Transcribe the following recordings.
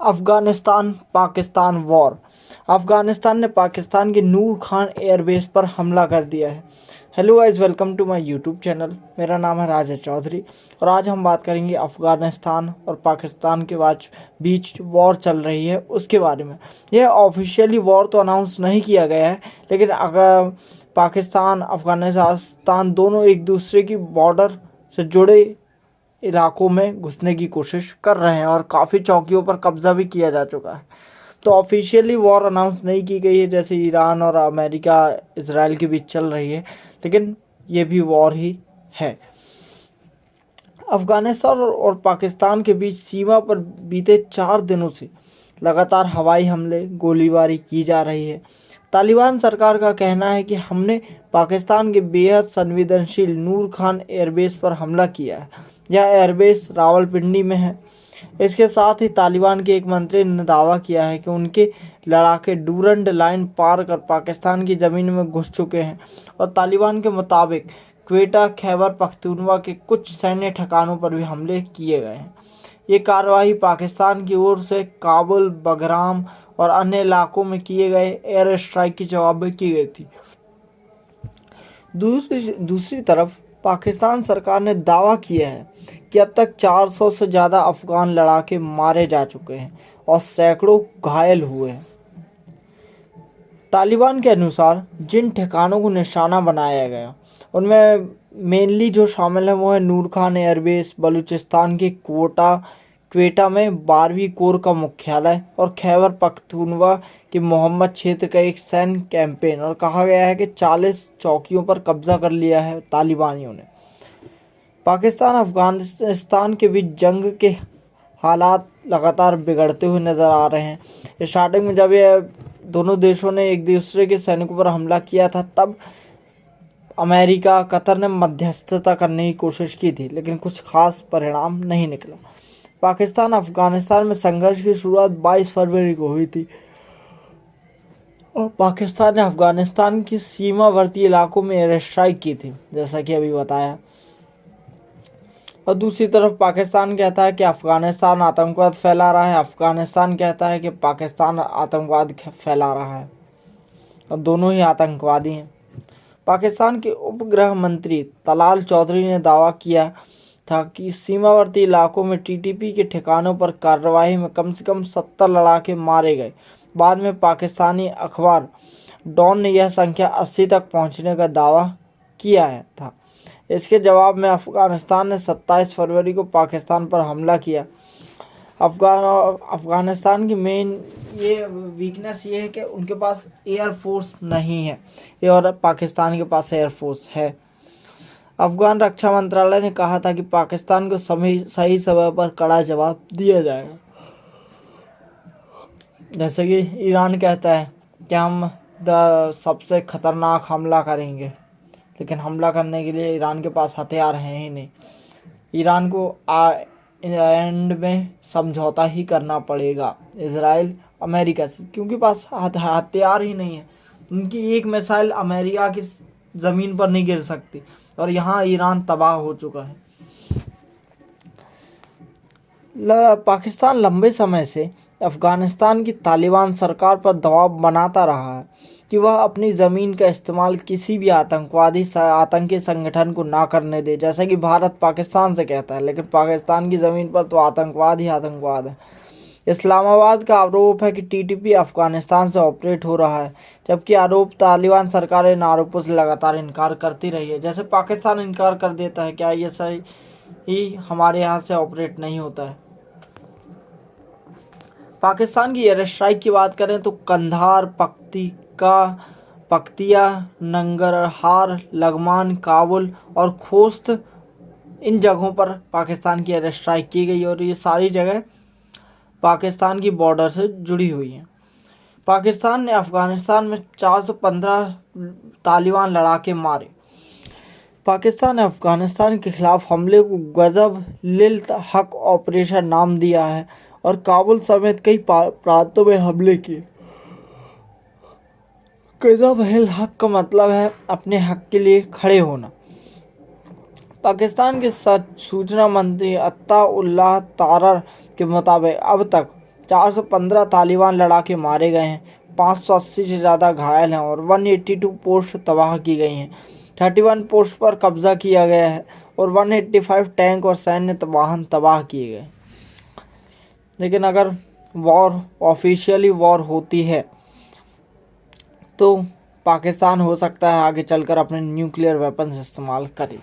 Afghanistan Pakistan war. Afghanistan ने पाकिस्तान के नूर Khan airbase पर हमला कर दिया है। Hello guys, welcome to my YouTube channel. मेरा नाम है राजा चौधरी और आज हम बात करेंगे अफगानिस्तान और पाकिस्तान के बीच वॉर चल रही है उसके बारे में। यह ऑफिशियली वॉर तो अनाउंस नहीं किया गया है, लेकिन अगर पाकिस्तान अफगानिस्तान दोनों एक दूसरे की बॉर्डर से जुड़े इलाकों में घुसने की कोशिश कर रहे हैं और काफ़ी चौकियों पर कब्जा भी किया जा चुका है। तो ऑफिशियली वॉर अनाउंस नहीं की गई है, जैसे ईरान और अमेरिका इसराइल के बीच चल रही है, लेकिन ये भी वॉर ही है। अफगानिस्तान और पाकिस्तान के बीच सीमा पर बीते 4 दिनों से लगातार हवाई हमले, गोलीबारी की जा रही है। तालिबान सरकार का कहना है कि हमने पाकिस्तान के बेहद संवेदनशील नूर खान एयरबेस पर हमला किया है। यह एयरबेस रावलपिंडी में है। इसके साथ ही तालिबान के एक मंत्री ने दावा किया है कि उनके लड़ाके डूरंड लाइन पार कर पाकिस्तान की ज़मीन में घुस चुके हैं और तालिबान के मुताबिक क्वेटा, खैबर पख्तूनवा के कुछ सैन्य ठिकानों पर भी हमले किए गए हैं। ये कार्रवाई पाकिस्तान की ओर से काबुल, बगराम और अन्य इलाकों में किए गए एयर स्ट्राइक के जवाब में की गई थी। दूसरी तरफ पाकिस्तान सरकार ने दावा किया है कि अब तक 400 से ज़्यादा अफगान लड़ाके मारे जा चुके हैं और सैकड़ों घायल हुए हैं। तालिबान के अनुसार जिन ठिकानों को निशाना बनाया गया उनमें मेनली जो शामिल है वो है नूर खान एयरबेस, बलूचिस्तान के क्वेटा में 12वीं कोर का मुख्यालय और खैबर पख्तूनवा के मोहम्मद क्षेत्र का एक सैन्य कैंपेन। और कहा गया है कि 40 चौकियों पर कब्जा कर लिया है तालिबानियों ने। पाकिस्तान अफगानिस्तान के बीच जंग के हालात लगातार बिगड़ते हुए नज़र आ रहे हैं। स्टार्टिंग में जब ये दोनों देशों ने एक दूसरे के सैनिकों पर हमला किया था, तब अमेरिका, कतर ने मध्यस्थता करने की कोशिश की थी, लेकिन कुछ खास परिणाम नहीं निकला। पाकिस्तान अफगानिस्तान में संघर्ष की शुरुआत 22 फरवरी को हुई थी और पाकिस्तान ने अफगानिस्तान की सीमावर्ती इलाकों में एयर स्ट्राइक की थी, जैसा कि अभी बताया। और दूसरी तरफ पाकिस्तान कहता है कि अफगानिस्तान आतंकवाद फैला रहा है, अफगानिस्तान कहता है कि पाकिस्तान आतंकवाद फैला रहा है, और दोनों ही आतंकवादी हैं। पाकिस्तान के उपगृह मंत्री तलाल चौधरी ने दावा किया था कि सीमावर्ती इलाकों में टीटीपी के ठिकानों पर कार्रवाई में कम से कम 70 लड़ाके मारे गए। बाद में पाकिस्तानी अखबार डॉन ने यह संख्या 80 तक पहुंचने का दावा किया था। इसके जवाब में अफगानिस्तान ने 27 फरवरी को पाकिस्तान पर हमला किया। अफगानिस्तान की मेन ये वीकनेस ये है कि उनके पास एयरफोर्स नहीं है, ये और पाकिस्तान के पास एयरफोर्स है। अफगान रक्षा मंत्रालय ने कहा था कि पाकिस्तान को सही समय पर कड़ा जवाब दिया जाएगा। जैसे कि ईरान कहता है कि हम सबसे खतरनाक हमला करेंगे, लेकिन हमला करने के लिए ईरान के पास हथियार हैं ही नहीं। ईरान को एंड में समझौता ही करना पड़ेगा इजराइल अमेरिका से, क्योंकि पास हथियार ही नहीं है। उनकी एक मिसाइल अमेरिका की ज़मीन पर नहीं गिर सकती और यहाँ ईरान तबाह हो चुका है। पाकिस्तान लंबे समय से अफगानिस्तान की तालिबान सरकार पर दबाव बनाता रहा है कि वह अपनी ज़मीन का इस्तेमाल किसी भी आतंकी संगठन को ना करने दे, जैसा कि भारत पाकिस्तान से कहता है, लेकिन पाकिस्तान की ज़मीन पर तो आतंकवाद ही आतंकवाद है। इस्लामाबाद का आरोप है कि टीटीपी अफगानिस्तान से ऑपरेट हो रहा है, जबकि आरोप तालिबान सरकार इन आरोपों से लगातार इनकार करती रही है। जैसे पाकिस्तान इनकार कर देता है कि ये सही ही हमारे यहाँ से ऑपरेट नहीं होता है। पाकिस्तान की एयर स्ट्राइक की बात करें तो कंधार, पख्तिया, नंगरहार, लगमान, काबुल और खोस्त, इन जगहों पर पाकिस्तान की एयर स्ट्राइक की गई और ये सारी जगह पाकिस्तान की बॉर्डर से जुड़ी हुई हैं। पाकिस्तान ने अफगानिस्तान में 415 तालिबान लड़ाके मारे। पाकिस्तान ने अफगानिस्तान के खिलाफ हमले को गजब लिल हक ऑपरेशन नाम दिया है और काबुल समेत कई प्रांतों में हमले किए। गजब हिल हक का मतलब है अपने हक के लिए खड़े होना। पाकिस्तान के सूचना मंत्री अत्ता उल्लाह तारर के मुताबिक अब तक 415 तालिबान लड़ाके मारे गए हैं, 580 से ज़्यादा घायल हैं और 182 पोस्ट तबाह की गई हैं। 31 पोस्ट पर कब्जा किया गया है और 185 टैंक और सैन्य वाहन तबाह किए गए। लेकिन अगर ऑफिशियली वॉर होती है तो पाकिस्तान हो सकता है आगे चलकर अपने न्यूक्लियर वेपन्स इस्तेमाल करे।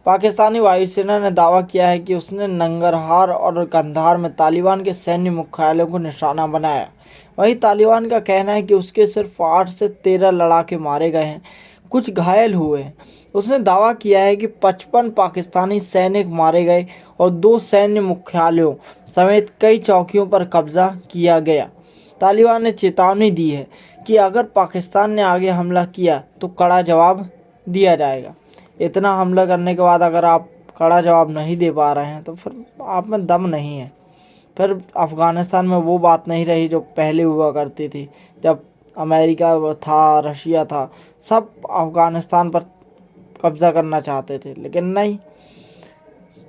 पाकिस्तानी वायुसेना ने दावा किया है कि उसने नंगरहार और कंधार में तालिबान के सैन्य मुख्यालयों को निशाना बनाया। वहीं तालिबान का कहना है कि उसके सिर्फ 8 से 13 लड़ाके मारे गए हैं, कुछ घायल हुए हैं। उसने दावा किया है कि 55 पाकिस्तानी सैनिक मारे गए और 2 सैन्य मुख्यालयों समेत कई चौकियों पर कब्जा किया गया। तालिबान ने चेतावनी दी है कि अगर पाकिस्तान ने आगे हमला किया तो कड़ा जवाब दिया जाएगा। इतना हमला करने के बाद अगर आप कड़ा जवाब नहीं दे पा रहे हैं तो फिर आप में दम नहीं है। फिर अफ़गानिस्तान में वो बात नहीं रही जो पहले हुआ करती थी, जब अमेरिका था, रशिया था, सब अफ़गानिस्तान पर कब्ज़ा करना चाहते थे। लेकिन नहीं,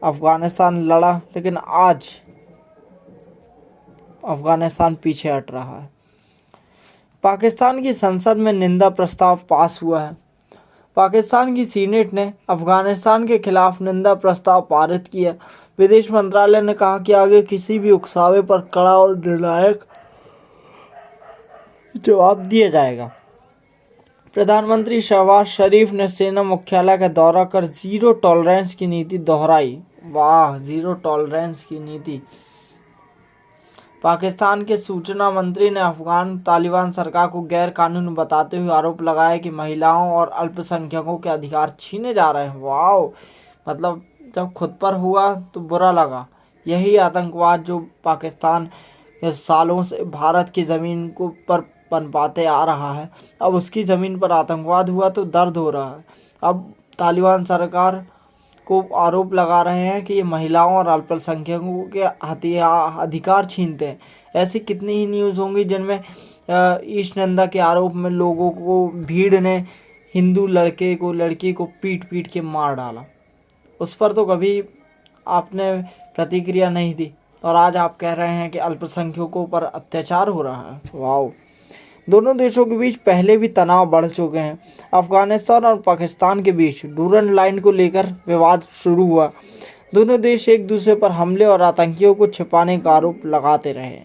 अफ़गानिस्तान लड़ा, लेकिन आज अफ़गानिस्तान पीछे हट रहा है। पाकिस्तान की संसद में निंदा प्रस्ताव पास हुआ है। पाकिस्तान की सीनेट ने अफ़गानिस्तान के खिलाफ निंदा प्रस्ताव पारित किया। विदेश मंत्रालय ने कहा कि आगे किसी भी उकसावे पर कड़ा और निर्णायक जवाब दिया जाएगा। प्रधानमंत्री शहबाज शरीफ ने सेना मुख्यालय का दौरा कर जीरो टॉलरेंस की नीति दोहराई। वाह, जीरो टॉलरेंस की नीति। पाकिस्तान के सूचना मंत्री ने अफगान तालिबान सरकार को गैर कानूनी बताते हुए आरोप लगाया कि महिलाओं और अल्पसंख्यकों के अधिकार छीने जा रहे हैं। वाह, मतलब जब खुद पर हुआ तो बुरा लगा। यही आतंकवाद जो पाकिस्तान सालों से भारत की ज़मीन को पर पनपाते आ रहा है, अब उसकी ज़मीन पर आतंकवाद हुआ तो दर्द हो रहा है। अब तालिबान सरकार को आरोप लगा रहे हैं कि ये महिलाओं और अल्पसंख्यकों के अधिकार छीनते हैं। ऐसी कितनी ही न्यूज़ होंगी जिनमें ईश निंदा के आरोप में लोगों को भीड़ ने हिंदू लड़की को पीट पीट के मार डाला। उस पर तो कभी आपने प्रतिक्रिया नहीं दी और आज आप कह रहे हैं कि अल्पसंख्यकों पर अत्याचार हो रहा है। वाह, दोनों देशों के बीच पहले भी तनाव बढ़ चुके हैं। अफगानिस्तान और पाकिस्तान के बीच डूरन लाइन को लेकर विवाद शुरू हुआ। दोनों देश एक दूसरे पर हमले और आतंकियों को छिपाने का आरोप लगाते रहे।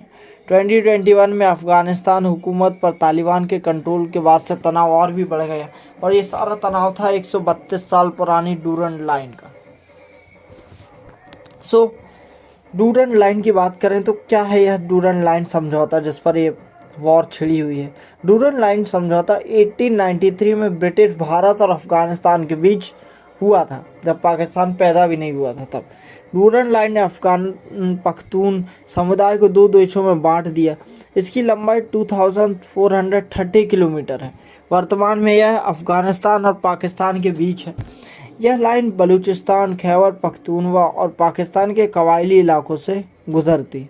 2021 में अफगानिस्तान हुकूमत पर तालिबान के कंट्रोल के बाद से तनाव और भी बढ़ गया और ये सारा तनाव था 132 साल पुरानी डूरन लाइन का। डूरन लाइन की बात करें तो क्या है यह डूरन लाइन समझौता जिस पर ये वॉर छिड़ी हुई है? डूरन लाइन समझौता 1893 में ब्रिटिश भारत और अफगानिस्तान के बीच हुआ था, जब पाकिस्तान पैदा भी नहीं हुआ था तब। डूरन लाइन ने अफगान पख्तून समुदाय को 2 देशों में बांट दिया। इसकी लंबाई 2430 किलोमीटर है। वर्तमान में यह अफगानिस्तान और पाकिस्तान के बीच है। यह लाइन बलूचिस्तान, खैबर पख्तूनवा और पाकिस्तान के कबायली इलाकों से गुजरती।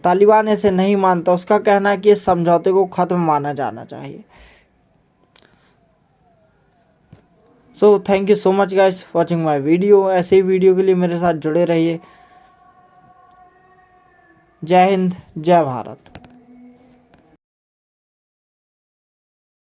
तालिबान इसे नहीं मानता। उसका कहना है कि इस समझौते को खत्म माना जाना चाहिए। So thank you so much guys watching my video. ऐसे ही वीडियो के लिए मेरे साथ जुड़े रहिए। जय हिंद, जय भारत।